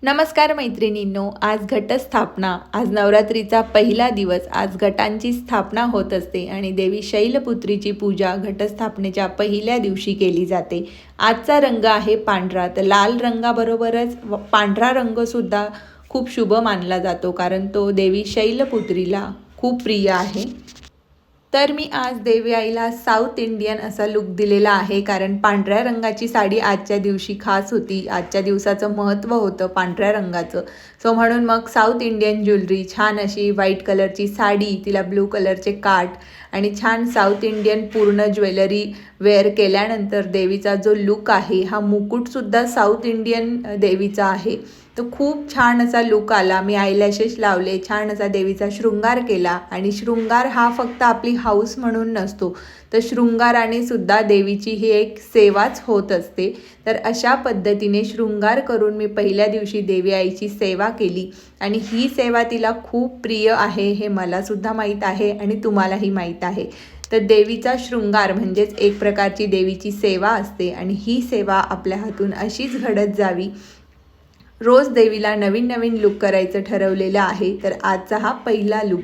नमस्कार मैत्रिणींनो, आज घटस्थापना, आज नवरात्रीचा पहिला दिवस, आज घटांची स्थापना होत असते आणि देवी शैलपुत्रीची पूजा घटस्थापनेच्या पहिल्या दिवशी केली जाते. आजचा रंग आहे पांढरा, तर लाल रंगाबरोबरच पांढरा रंगसुद्धा खूप शुभ मानला जातो, कारण तो देवी शैलपुत्रीला खूप प्रिय आहे. तर मी आज देवी आईला साऊथ इंडियन असा लुक दिलेला आहे, कारण पांढऱ्या रंगाची साडी आजच्या दिवशी खास होती. आजच्या दिवसाचं महत्त्व होतं पांढऱ्या रंगाचं. सो म्हणून मग साऊथ इंडियन ज्वेलरी, छान अशी व्हाईट कलरची साडी, तिला ब्लू कलरचे काठ आणि छान साऊथ इंडियन पूर्ण ज्वेलरी वेअर केल्यानंतर देवीचा जो लुक आहे, हा मुकुटसुद्धा साऊथ इंडियन देवीचा आहे. तो खूप छान असा लुक आला. मी आयलॅशेस लावले, छान असा देवीचा शृंगार केला. आणि शृंगार हा फक्त आपली हाऊस म्हणून नसतो, तर शृंगाराने सुद्धा देवीची ही एक सेवाच होत असते. तर अशा पद्धतीने शृंगार करून मी पहिल्या दिवशी देवी आईची सेवा केली आणि ही सेवा तिला खूप प्रिय आहे, हे मलासुद्धा माहीत आहे आणि तुम्हालाही माहीत आहे. तर देवीचा शृंगार म्हणजेच एक प्रकारची देवीची सेवा असते आणि ही सेवा आपल्या हातून अशीच घडत जावी. रोज देवीला नवीन नवीन लुक करायचं ठरवलेलं आहे, तर आजचा हा पहिला लुक.